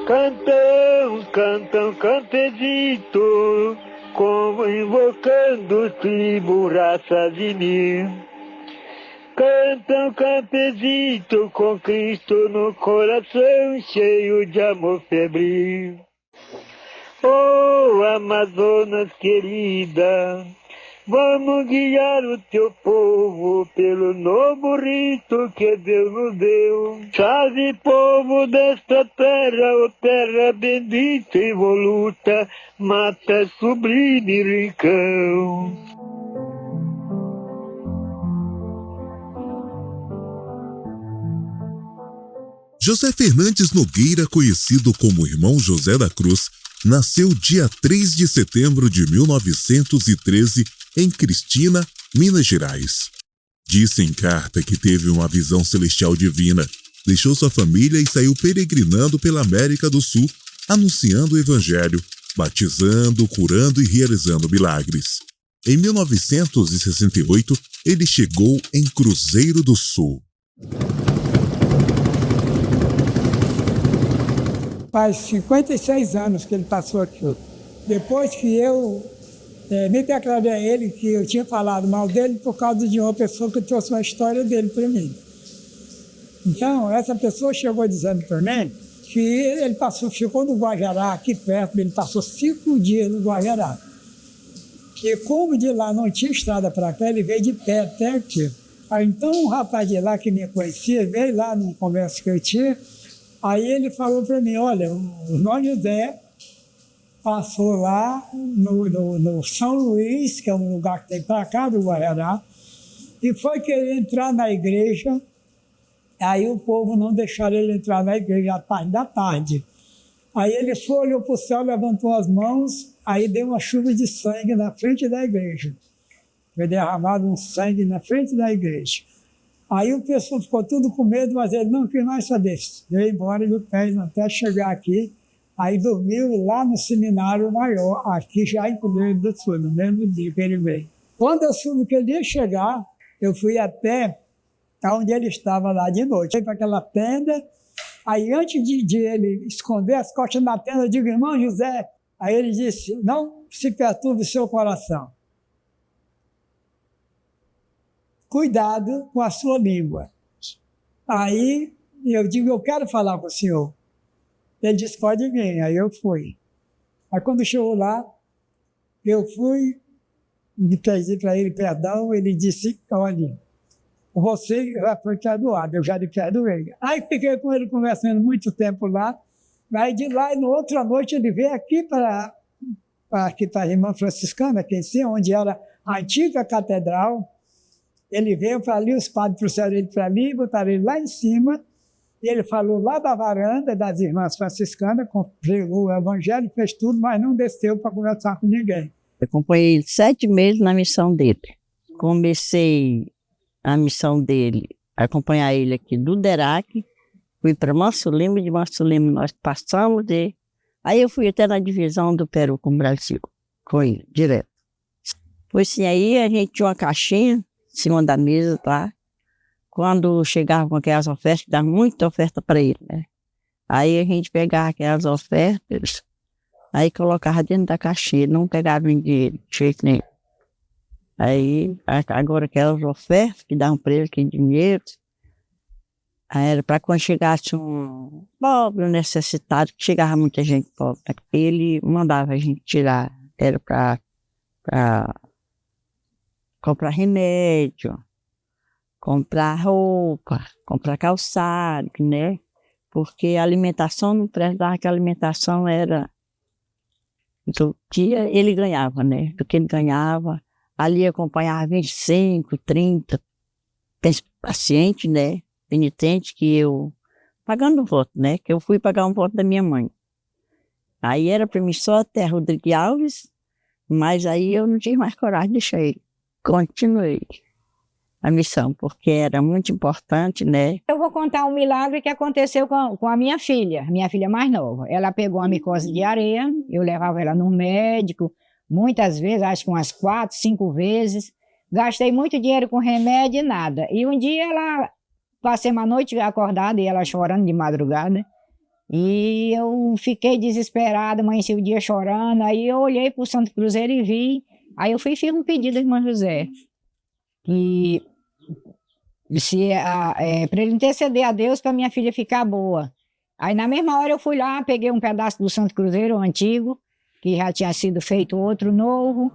Cantam, cantam, cantezito, como invocando tribo, raça de mim. Cantam, cantezito, com Cristo no coração, cheio de amor febril. Oh, Amazonas querida, vamos guiar o teu povo pelo novo rito que Deus nos deu. Chave povo desta terra, oh terra bendita e voluta, mata sublime rincão. José Fernandes Nogueira, conhecido como Irmão José da Cruz, nasceu dia 3 de setembro de 1913 em Cristina, Minas Gerais. Disse em carta que teve uma visão celestial divina, deixou sua família e saiu peregrinando pela América do Sul, anunciando o Evangelho, batizando, curando e realizando milagres. Em 1968, ele chegou em Cruzeiro do Sul. Faz 56 anos que ele passou aqui. Depois que eu me declarei a ele que eu tinha falado mal dele por causa de uma pessoa que trouxe uma história dele para mim. Então, essa pessoa chegou dizendo para mim que ele ficou no Guajará, aqui perto, ele passou 5 dias no Guajará. E como de lá não tinha estrada para cá, ele veio de pé até aqui. Aí, então, um rapaz de lá que me conhecia, veio lá num comércio que eu tinha. Aí ele falou para mim, olha, o irmão José passou lá no São Luís, que é um lugar que tem para cá do Guajará, e foi querer entrar na igreja. Aí o povo não deixaram ele entrar na igreja à tarde da tarde. Aí ele foi, olhou para o céu, levantou as mãos, aí deu uma chuva de sangue na frente da igreja. Foi derramado um sangue na frente da igreja. Aí o pessoal ficou tudo com medo, mas ele não quis mais saber. Veio embora do pé até chegar aqui. Aí dormiu lá no seminário maior, aqui já em Cruzeiro do Sul, no mesmo dia que ele veio. Quando eu soube que ele ia chegar, eu fui até onde ele estava lá de noite. Fui para aquela tenda, aí antes de ele esconder as costas na tenda, eu digo, irmão José, aí ele disse, não se perturbe o seu coração. Cuidado com a sua língua. Aí eu digo, eu quero falar com o senhor. Ele disse, pode vir. Aí eu fui. Aí quando chegou lá, eu fui, me pedi para ele perdão, ele disse, olha, você já foi perdoado, eu já lhe perdoei. Aí fiquei com ele conversando muito tempo lá. Aí de lá, e na outra noite, ele veio aqui para a irmã franciscana, aqui em cima, onde era a antiga catedral. Ele veio para ali, os padres trouxeram ele para ali, botaram ele lá em cima, e ele falou lá da varanda das irmãs franciscanas, pregou o evangelho, fez tudo, mas não desceu para conversar com ninguém. Eu acompanhei ele 7 meses na missão dele. Comecei a missão dele, acompanhar ele aqui do Derac, fui para Manso Lima, de Manso Lima nós passamos, aí eu fui até na divisão do Peru com o Brasil, com ele, direto. Pois sim, aí a gente tinha uma caixinha em cima da mesa, tá? Quando chegava com aquelas ofertas, dava muita oferta para ele, né? Aí a gente pegava aquelas ofertas, aí colocava dentro da caixinha, não pegava em dinheiro, de jeito nenhum. Aí, agora aquelas ofertas que davam para ele aqui dinheiro, aí era para quando chegasse um pobre, um necessitado, que chegava muita gente pobre, ele mandava a gente tirar, era para comprar remédio, comprar roupa, comprar calçado, né? Porque a alimentação não prestava, que a alimentação era do que ele ganhava, né? Do que ele ganhava, ali acompanhava 25, 30 pacientes, né? Penitente, que eu, pagando um voto, né? Que eu fui pagar um voto da minha mãe. Aí era para mim só até Rodrigues Alves, mas aí eu não tive mais coragem de deixar ele. Continuei a missão, porque era muito importante, né? Eu vou contar um milagre que aconteceu com a minha filha mais nova. Ela pegou uma micose de areia, eu levava ela no médico, muitas vezes, acho que umas 4, 5 vezes. Gastei muito dinheiro com remédio e nada. E um dia passei uma noite acordada e ela chorando de madrugada. E eu fiquei desesperada, amanheci o dia chorando. Aí eu olhei para o Santo Cruzeiro e vi. Aí eu fiz um pedido ao irmão José. E para ele interceder a Deus para minha filha ficar boa. Aí na mesma hora eu fui lá, peguei um pedaço do Santo Cruzeiro antigo, que já tinha sido feito outro novo.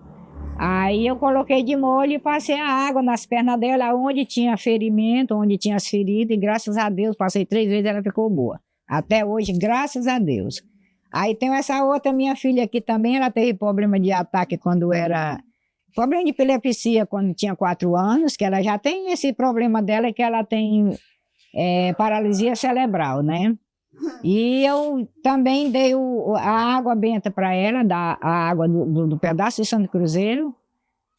Aí eu coloquei de molho e passei a água nas pernas dela, onde tinha ferimento, onde tinha as feridas, e graças a Deus, passei 3 vezes, ela ficou boa. Até hoje, graças a Deus. Aí tem essa outra minha filha aqui também, ela teve problema de ataque quando era... Problema de epilepsia quando tinha 4 anos, que ela já tem esse problema dela, que ela tem paralisia cerebral, né? E eu também dei a água benta para ela, a água do pedaço de Santo Cruzeiro.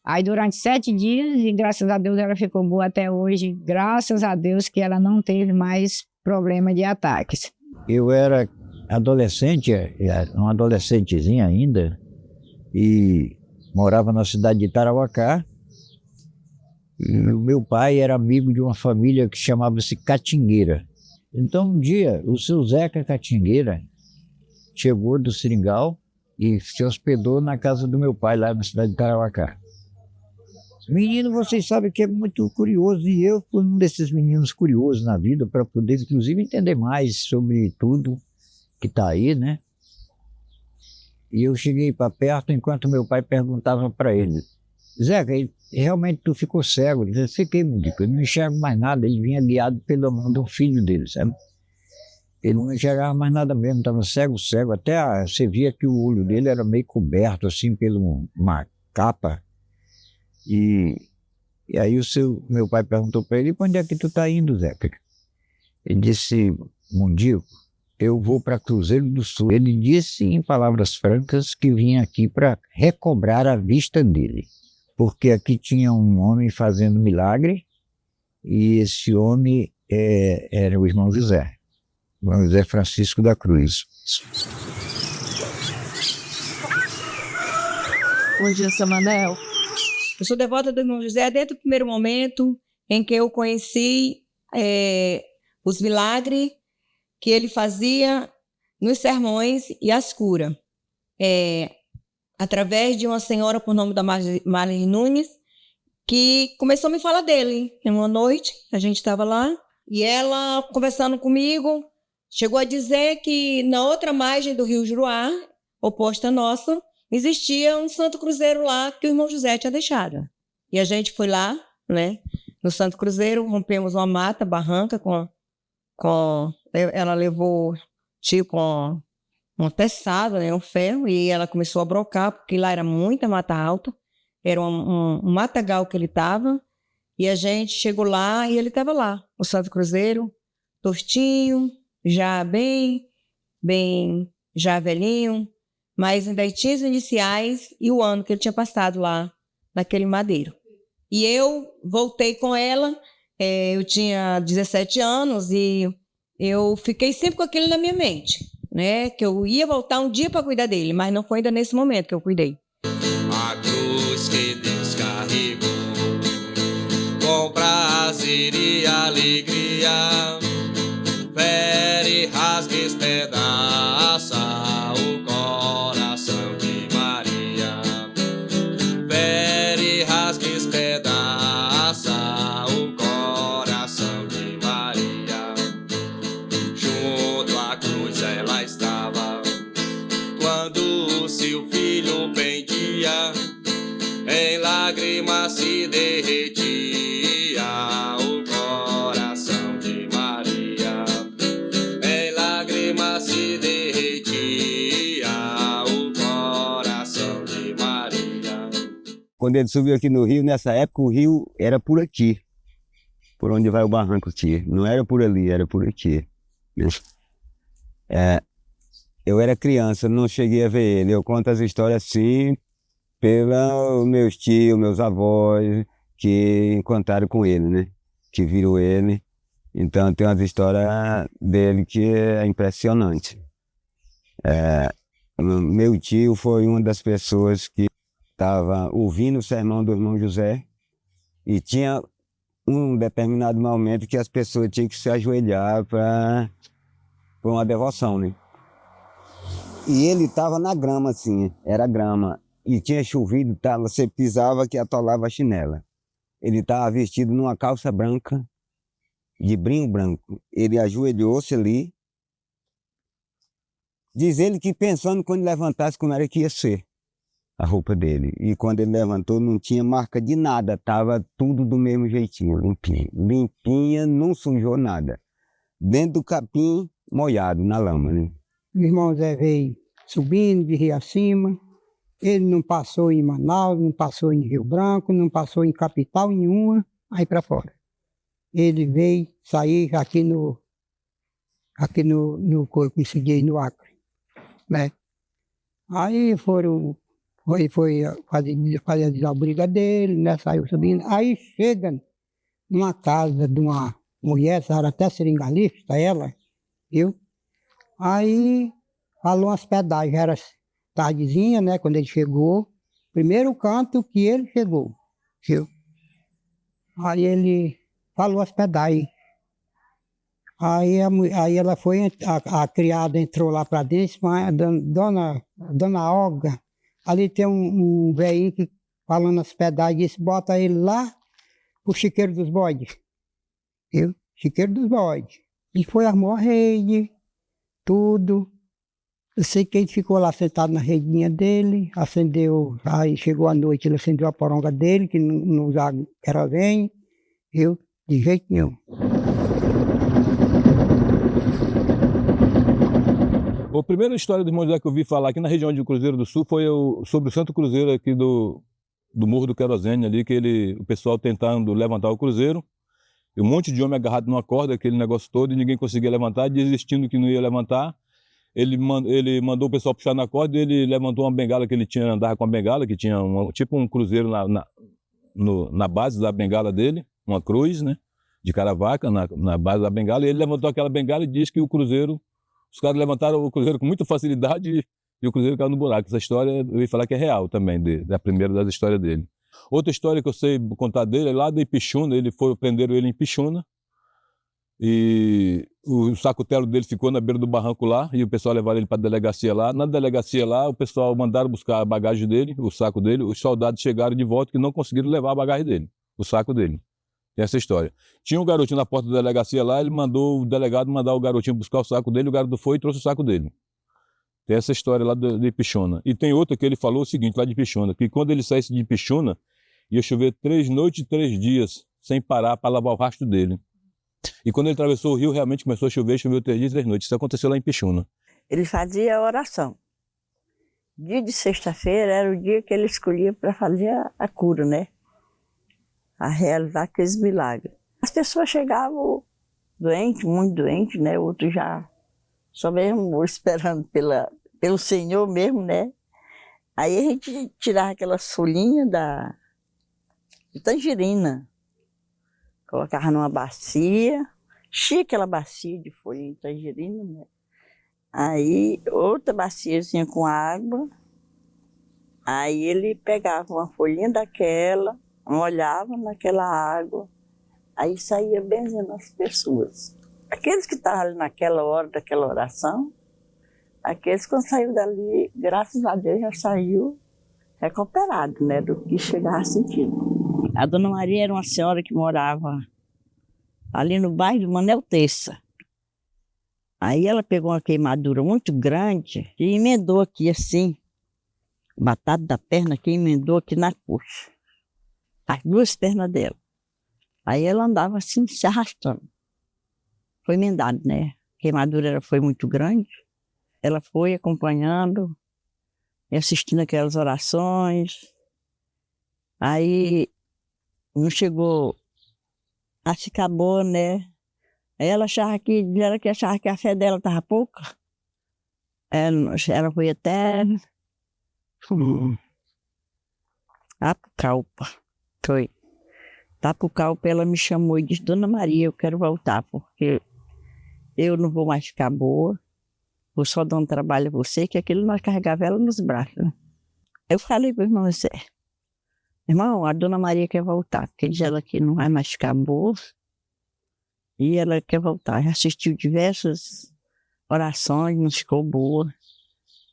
Aí durante 7 dias, e graças a Deus ela ficou boa até hoje. Graças a Deus que ela não teve mais problema de ataques. Eu era adolescente, uma adolescentezinha ainda, e morava na cidade de Tarauacá. E o meu pai era amigo de uma família que chamava-se Catingueira. Então um dia o seu Zeca Catingueira chegou do Seringal e se hospedou na casa do meu pai lá na cidade de Tarauacá. Menino, vocês sabem que é muito curioso, e eu fui um desses meninos curiosos na vida para poder inclusive entender mais sobre tudo que está aí, né? E eu cheguei para perto enquanto meu pai perguntava para ele: Zeca, realmente tu ficou cego? Ele disse: fiquei, eu não enxergo mais nada. Ele vinha guiado pela mão do filho dele, sabe? Ele não enxergava mais nada mesmo, estava cego, até você via que o olho dele era meio coberto assim por uma capa. E aí meu pai perguntou para ele: para onde é que tu está indo, Zeca? Ele disse: Mundico, eu vou para Cruzeiro do Sul. Ele disse em palavras francas que vinha aqui para recobrar a vista dele, porque aqui tinha um homem fazendo milagre, e esse homem era o irmão José Francisco da Cruz. Bom dia, seu Manel. Eu sou devota do irmão José desde o primeiro momento em que eu conheci os milagres que ele fazia nos sermões e as curas. Através de uma senhora por nome da Marli Nunes, que começou a me falar dele. Uma noite, a gente estava lá, e ela, conversando comigo, chegou a dizer que na outra margem do rio Juruá, oposta à nossa, existia um Santo Cruzeiro lá que o irmão José tinha deixado. E a gente foi lá, né, no Santo Cruzeiro, rompemos uma mata, barranca, ela levou tipo um teçado, né, um ferro, e ela começou a brocar, porque lá era muita mata alta, era um matagal que ele estava, e a gente chegou lá e ele estava lá, o Santo Cruzeiro, tortinho, já já velhinho, mas ainda tinha os iniciais e o ano que ele tinha passado lá, naquele madeiro. E eu voltei com ela, eu tinha 17 anos, e eu fiquei sempre com aquilo na minha mente, né, que eu ia voltar um dia para cuidar dele, mas não foi ainda nesse momento que eu cuidei. A cruz que Deus carregou, com prazer e alegria, fere, rasga, espedaça o coração de Maria. Fere, rasga, espedaça o coração de Maria. Junto à cruz ela estava, quando o seu filho pendia, em lágrimas se derretia o coração de Maria. Em lágrimas se derretia o coração de Maria. Quando ele subiu aqui no rio, nessa época o rio era por aqui, por onde vai o barranco aqui. Não era por ali, era por aqui. Eu era criança, não cheguei a ver ele. Eu conto as histórias assim pelos meus tios, meus avós, que contaram com ele, né? Que viram ele. Então tem umas histórias dele que é impressionante. Meu tio foi uma das pessoas que estava ouvindo o sermão do irmão José, e tinha um determinado momento que as pessoas tinham que se ajoelhar para Foi uma devoção, né? E ele estava na grama, assim, era grama. E tinha chovido, você pisava que atolava a chinela. Ele estava vestido numa calça branca, de brinco branco. Ele ajoelhou-se ali. Diz ele que pensando quando levantasse como era que ia ser a roupa dele. E quando ele levantou não tinha marca de nada, estava tudo do mesmo jeitinho, limpinho. Limpinha, não sujou nada. Dentro do capim, molhado na lama, né? O irmão Zé veio subindo de rio acima. Ele não passou em Manaus, não passou em Rio Branco, não passou em capital nenhuma, aí para fora. Ele veio sair aqui no Corpo Seguinte, no Acre, né? Aí foi fazer a desabriga dele, né? Saiu subindo. Aí chega numa casa de uma mulher, era até seringalista, ela, viu? Aí falou umas pedagens, era tardezinha, né? Quando ele chegou, primeiro canto que ele chegou, viu? Aí ele falou as pedagens. Aí ela foi, a criada entrou lá para dentro, dona Olga, ali tem um velhinho que falando as pedagens, disse, bota ele lá pro chiqueiro dos bodes, viu? Chiqueiro dos bodes. E foi, armou a rede, tudo. Eu sei que ele ficou lá sentado na redinha dele, acendeu, aí chegou a noite, ele acendeu a poronga dele, que não usava querosene, viu? De jeito nenhum. A primeira história do irmão José que eu vi falar aqui na região de Cruzeiro do Sul foi sobre o Santo Cruzeiro aqui do Morro do Querosene ali, que o pessoal tentando levantar o cruzeiro, e um monte de homem agarrado numa corda, aquele negócio todo, e ninguém conseguia levantar, desistindo que não ia levantar. Ele mandou o pessoal puxar na corda e ele levantou uma bengala que ele tinha, andava com a bengala, que tinha tipo um cruzeiro na base da bengala dele, uma cruz, né, de caravaca na base da bengala, e ele levantou aquela bengala e disse que o cruzeiro, os caras levantaram o cruzeiro com muita facilidade e o cruzeiro caiu no buraco. Essa história eu ia falar que é real também, da primeira das histórias dele. Outra história que eu sei contar dele é lá de Ipixuna, prenderam ele em Ipixuna, e o saco-telo dele ficou na beira do barranco lá, e o pessoal levaram ele para a delegacia lá. Na delegacia lá, o pessoal mandaram buscar a bagagem dele, o saco dele, os soldados chegaram de volta que não conseguiram levar a bagagem dele, o saco dele. Tem essa história. Tinha um garotinho na porta da delegacia lá, ele mandou o delegado mandar o garotinho buscar o saco dele, o garoto foi e trouxe o saco dele. Tem essa história lá de Ipixuna. E tem outra que ele falou o seguinte, lá de Ipixuna, que quando ele saísse de Ipixuna, ia chover 3 noites e 3 dias, sem parar para lavar o rastro dele. E quando ele atravessou o rio, realmente começou a chover, choveu 3 dias e 3 noites. Isso aconteceu lá em Ipixuna. Ele fazia oração. Dia de sexta-feira era o dia que ele escolhia para fazer a cura, né? A realizar aqueles milagres. As pessoas chegavam doentes, muito doentes, né? Outros já só mesmo esperando pelo Senhor mesmo, né? Aí a gente tirava aquelas folhinhas de tangerina, colocava numa bacia, enchia aquela bacia de folha de tangerina, né? Aí outra baciazinha com água, aí ele pegava uma folhinha daquela, molhava naquela água, aí saía benzendo as pessoas. Aqueles que estavam ali naquela hora daquela oração, aqueles que quando saiu dali, graças a Deus já saiu recuperado, né, do que chegava sentindo. A Dona Maria era uma senhora que morava ali no bairro do Manel Terça. Aí ela pegou uma queimadura muito grande e emendou aqui assim, batata da perna aqui, emendou aqui na coxa. As 2 pernas dela. Aí ela andava assim, se arrastando. Foi emendado, né? A queimadura foi muito grande. Ela foi acompanhando e assistindo aquelas orações. Aí não chegou a ficar boa, né? Aí ela achava que a fé dela estava pouca. Ela foi até Apucalpa. Foi. Apucalpa, ela me chamou e disse, Dona Maria, eu quero voltar, porque eu não vou mais ficar boa, vou só dar um trabalho a você, que aquilo nós carregava ela nos braços. Né? Eu falei para o irmão Zé, irmão, a Dona Maria quer voltar, porque diz ela que não vai mais ficar boa, e ela quer voltar. Já assistiu diversas orações, não ficou boa.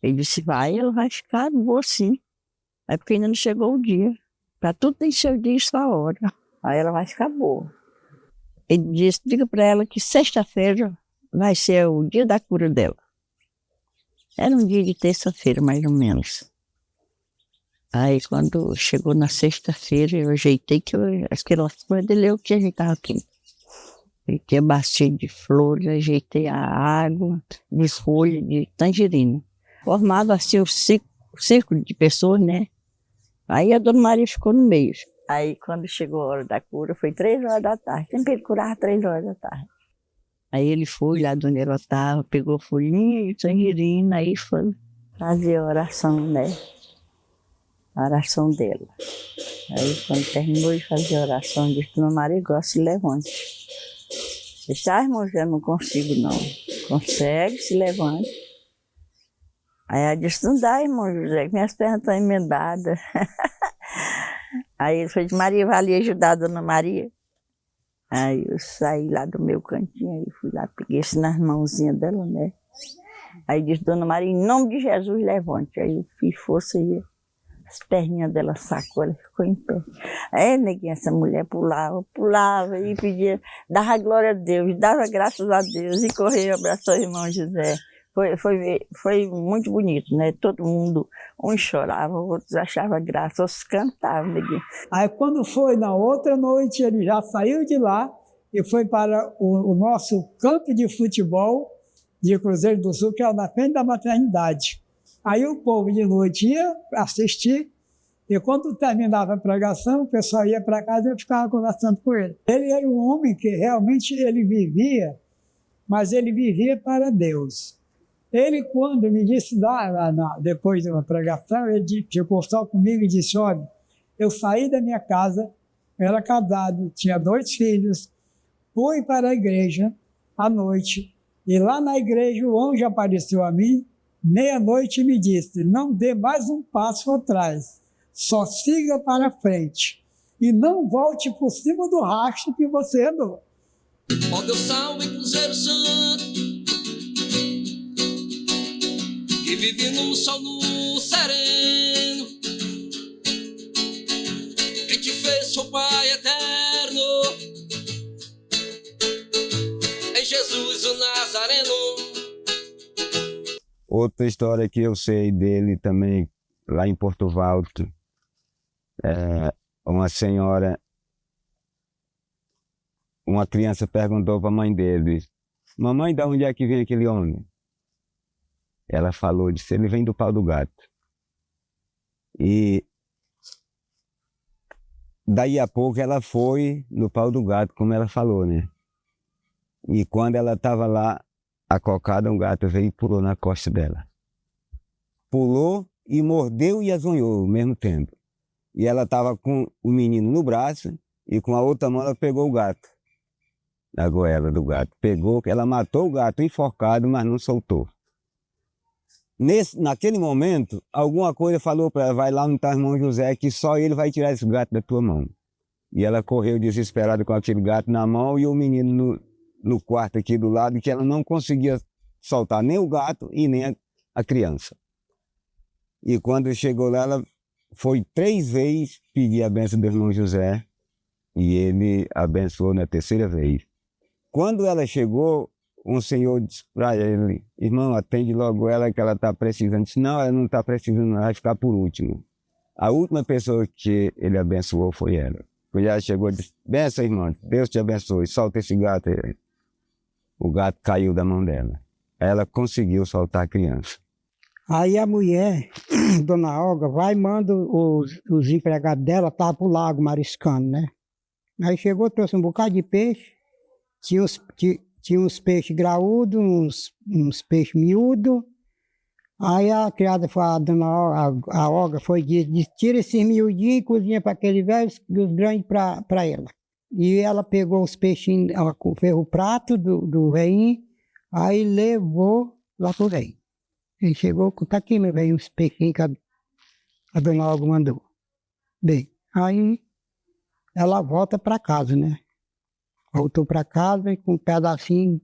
Ele disse, ela vai ficar boa sim. É porque ainda não chegou o dia. Para tudo tem seu dia e sua hora. Aí ela vai ficar boa. Ele disse, diga para ela que sexta-feira vai ser o dia da cura dela. Era um dia de terça-feira, mais ou menos. Aí quando chegou na sexta-feira, eu ajeitei aquelas coisas dele, eu que ajeitava tudo. Ajeitei a bacia de flores, ajeitei a água de folha de tangerina. Formado assim o círculo de pessoas, né? Aí a Dona Maria ficou no meio. Aí quando chegou a hora da cura, foi 3 horas da tarde. Sempre ele curava 3 horas da tarde. Aí ele foi lá onde ela estava, pegou folhinha e tangerina, aí foi fazer a oração, né? A oração dela. Aí quando terminou de fazer a oração, disse, Dona Maria, gosta, se levante. Eu disse, irmão, eu não consigo não. Consegue, se levante. Aí ela disse, não dá, irmão José, que minhas pernas estão emendadas. Aí ele foi de Maria, vai ali ajudar a Dona Maria. Aí eu saí lá do meu cantinho, aí fui lá, peguei isso nas mãozinhas dela, né? Aí disse, Dona Maria, em nome de Jesus, levante. Aí eu fiz força e as perninhas dela sacou, ela ficou em pé. Aí, neguinha, essa mulher pulava e pedia, dava glória a Deus, dava graças a Deus e corria, abraçou o irmão José. Foi muito bonito, né? Todo mundo, uns choravam, outros achavam graça, outros cantavam. Neguinha. Aí quando foi na outra noite, ele já saiu de lá e foi para o nosso campo de futebol de Cruzeiro do Sul, que era na frente da maternidade. Aí o povo de noite ia assistir, e quando terminava a pregação, o pessoal ia para casa e eu ficava conversando com ele. Ele era um homem que realmente ele vivia, mas ele vivia para Deus. Ele, quando me disse, depois de uma pregação, ele ficou só comigo e disse, olha, eu saí da minha casa, era casado, tinha 2 filhos, fui para a igreja à noite, e lá na igreja o anjo apareceu a mim, meia-noite e me disse, não dê mais um passo atrás, só siga para frente, e não volte por cima do rastro que você andou. Ó Deus salve Cruzeiro Santo, que vive no sol no sereno, quem te fez foi o Pai eterno, em Jesus o Nazareno. Outra história que eu sei dele também, lá em Porto Alto, uma senhora, uma criança perguntou para a mãe dele, mamãe, de onde é que vem aquele homem? Ela falou, disse, ele vem do pau do gato. E daí a pouco ela foi no pau do gato, como ela falou, né? E quando ela estava lá, acocada, um gato veio e pulou na costa dela. Pulou e mordeu e azonhou ao mesmo tempo. E ela estava com o menino no braço e com a outra mão ela pegou o gato. Na goela do gato. Pegou, ela matou o gato enforcado, mas não soltou. Naquele momento, alguma coisa falou para ela, vai lá no teu irmão José, que só ele vai tirar esse gato da tua mão. E ela correu desesperada com aquele gato na mão e o menino no quarto aqui do lado, que ela não conseguia soltar nem o gato e nem a criança. E quando chegou lá, ela foi 3 vezes pedir a bênção do irmão José e ele abençoou na 3ª vez. Quando ela chegou, um senhor disse para ele, irmão, atende logo ela que ela está precisando. Disse, não, ela não está precisando, ela vai ficar por último. A última pessoa que ele abençoou foi ela. Quando ela chegou e disse, benção, irmão, Deus te abençoe, solta esse gato aí. O gato caiu da mão dela. Ela conseguiu soltar a criança. Aí a mulher, Dona Olga, vai e manda os empregados dela para o lago mariscando, né? Aí chegou, trouxe um bocado de peixe, tinha uns peixes graúdos, uns peixes miúdos. Aí a criada, a Dona Olga, foi e disse, tira esses miudinhos e cozinha para aquele velho e os grandes para ela. E ela pegou os peixinhos, fez o prato do velhinho, aí levou lá pro velho. Ele chegou, tá aqui, meu velho, os peixinhos que a Dona Olga mandou. Bem, aí ela volta para casa, né? Voltou para casa e com um pedacinho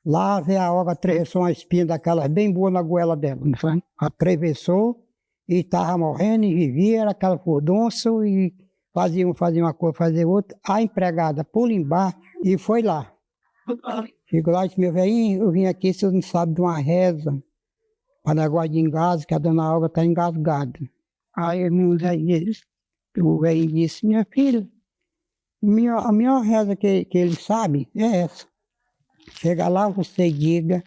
Lá veio a Olga, atravessou uma espinha daquelas bem boa na goela dela, não foi? Atravessou e estava morrendo e vivia, era aquela furdunça e fazia uma coisa, fazia outra. A empregada pula embaixo e foi lá. Chegou lá e disse, meu velhinho, eu vim aqui, vocês não sabem de uma reza para negócio de engasgo, que a dona Olga está engasgada. Aí o velhinho disse, minha filha, a minha reza que ele sabe é essa. Chega lá, você diga,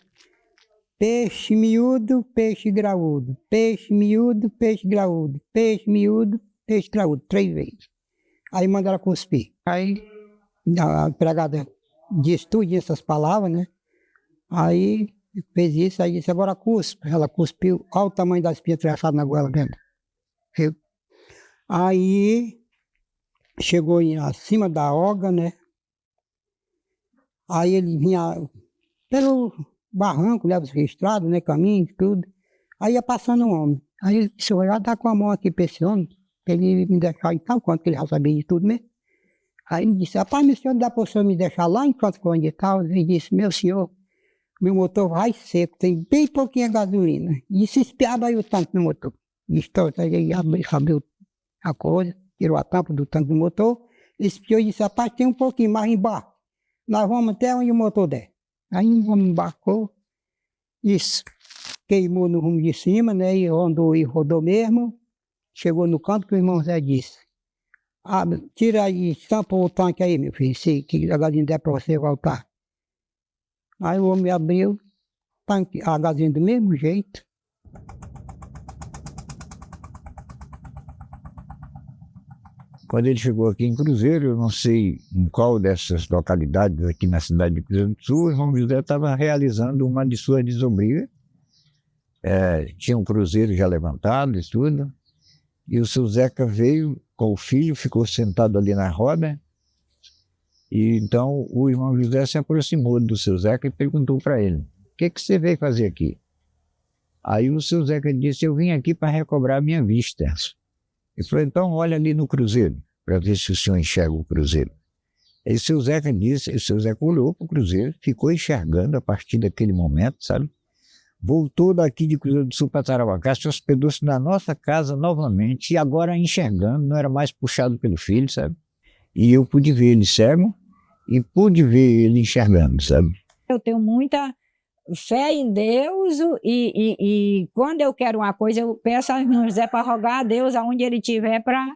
peixe miúdo, peixe graúdo, peixe miúdo, peixe graúdo, peixe miúdo, peixe graúdo, 3 vezes. Aí manda ela cuspir. Aí a empregada disse tudo essas palavras, né? Aí fez isso, aí disse, agora cuspe. Ela cuspiu, olha o tamanho da espinha atravessada na goela dela. Viu? Aí chegou acima da Olga, né? Aí ele vinha pelo barranco, leva os registrados, né? Caminho, tudo. Aí ia passando um homem. Aí ele disse, eu já dar com a mão aqui para esse homem, para ele me deixar em tal canto, que ele já sabia de tudo mesmo. Aí ele disse, rapaz, meu senhor, dá para o senhor me deixar lá enquanto for onde tal? Ele disse, meu senhor, meu motor vai seco, tem bem pouquinha gasolina. E se espiava aí o tanque do motor. Estou, aí abriu a coisa, tirou a tampa do tanque do motor, espiou e disse, rapaz, tem um pouquinho mais embaixo. Nós vamos até onde o motor der. Aí o homem embarcou, isso, queimou no rumo de cima, né, e rodou mesmo, chegou no canto que o irmão Zé disse, tira aí, tampa o tanque aí, meu filho, se que a gasolina der para você voltar. Aí o homem abriu, tanque, a gasolina do mesmo jeito. Quando ele chegou aqui em Cruzeiro, eu não sei em qual dessas localidades aqui na cidade de Cruzeiro do Sul, o irmão José estava realizando uma de suas desobrigas. Tinha um cruzeiro já levantado e tudo. E o seu Zeca veio com o filho, ficou sentado ali na roda. E então o irmão José se aproximou do seu Zeca e perguntou para ele, o que você veio fazer aqui? Aí o seu Zeca disse, eu vim aqui para recobrar minha vista. Ele falou, então olha ali no cruzeiro, para ver se o senhor enxerga o cruzeiro. Aí o seu Zeca disse, o seu Zeca olhou para o cruzeiro, ficou enxergando a partir daquele momento, sabe? Voltou daqui de Cruzeiro do Sul para Tarauacá, se hospedou-se na nossa casa novamente, e agora enxergando, não era mais puxado pelo filho, sabe? E eu pude ver ele cego e pude ver ele enxergando, sabe? Eu tenho muita fé em Deus e quando eu quero uma coisa, eu peço ao irmão José para rogar a Deus aonde ele estiver para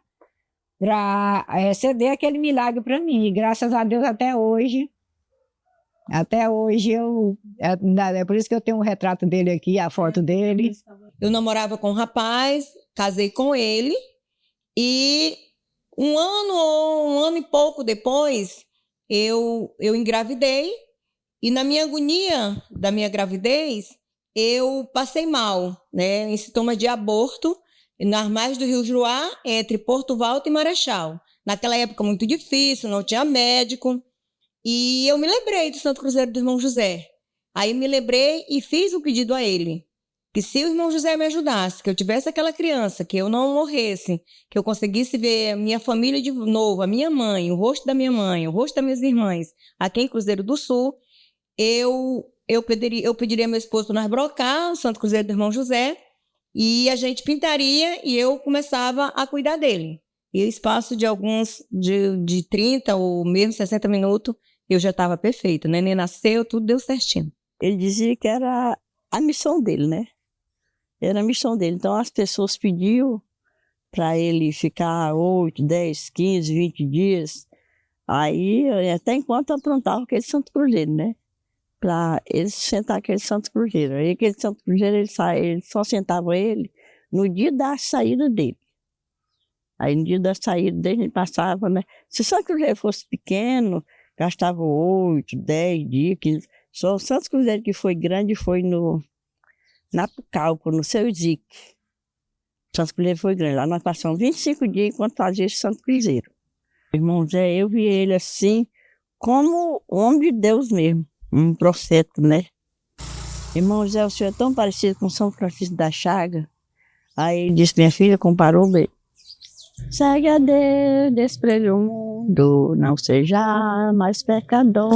ceder aquele milagre para mim. E graças a Deus até hoje é por isso que eu tenho um retrato dele aqui, a foto dele. Eu namorava com um rapaz, casei com ele e um ano e pouco depois eu engravidei. E na minha agonia da minha gravidez, eu passei mal, né, em sintoma de aborto, nas margens do Rio Juruá, entre Porto Valto e Marechal. Naquela época muito difícil, não tinha médico. E eu me lembrei do Santo Cruzeiro do irmão José. Aí me lembrei e fiz um pedido a ele, que se o irmão José me ajudasse, que eu tivesse aquela criança, que eu não morresse, que eu conseguisse ver a minha família de novo, a minha mãe, o rosto da minha mãe, o rosto das minhas irmãs, aqui em Cruzeiro do Sul, eu pediria meu esposo para nós brocar o Santo Cruzeiro do irmão José e a gente pintaria e eu começava a cuidar dele. E o espaço de 30 ou mesmo 60 minutos, eu já estava perfeita. O neném nasceu, tudo deu certinho. Ele dizia que era a missão dele, né? Era a missão dele. Então as pessoas pediam para ele ficar 8, 10, 15, 20 dias. Aí, até enquanto aprontava aquele Santo Cruzeiro, né? Para ele sentar aquele Santo Cruzeiro. Aí aquele Santo Cruzeiro, ele só sentava ele no dia da saída dele. Aí no dia da saída dele, ele passava, né? Se o Santo Cruzeiro fosse pequeno, gastava 8, 10 dias. Só o Santo Cruzeiro que foi grande foi na Pucallpa, no Seu Zique. O Santo Cruzeiro foi grande. Lá nós passamos 25 dias enquanto fazia esse Santo Cruzeiro. O irmão Zé, eu vi ele assim, como homem de Deus mesmo. Um profeta, né? Irmão José, o senhor é tão parecido com São Francisco da Chaga. Aí ele disse, minha filha, comparou bem. Segue a Deus, despreze o mundo, não seja mais pecador.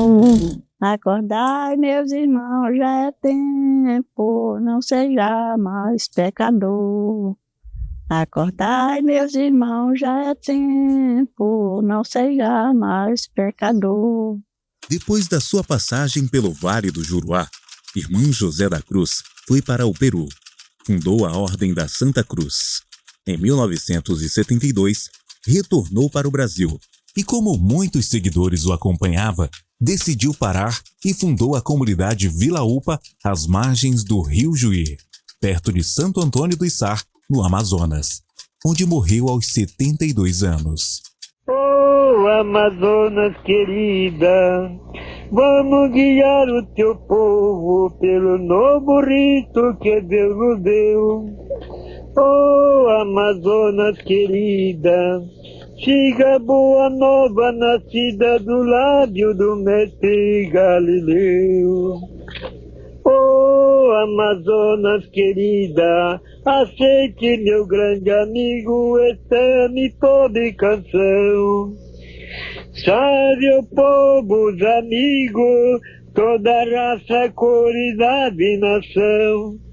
Acordai, meus irmãos, já é tempo, não seja mais pecador. Acordai, meus irmãos, já é tempo, não seja mais pecador. Depois da sua passagem pelo Vale do Juruá, irmão José da Cruz foi para o Peru. Fundou a Ordem da Santa Cruz. Em 1972, retornou para o Brasil e, como muitos seguidores o acompanhavam, decidiu parar e fundou a comunidade Vila Upa às margens do Rio Juí, perto de Santo Antônio do Içar, no Amazonas, onde morreu aos 72 anos. Oh, Amazonas querida, vamos guiar o teu povo pelo novo rito que Deus nos deu. Oh, Amazonas querida, siga a boa nova nascida do lábio do mestre Galileu. Oh, Amazonas querida, aceite, meu grande amigo, esta é minha pobre canção. Salve o povo, os amigos, toda raça, cor, idade e nação.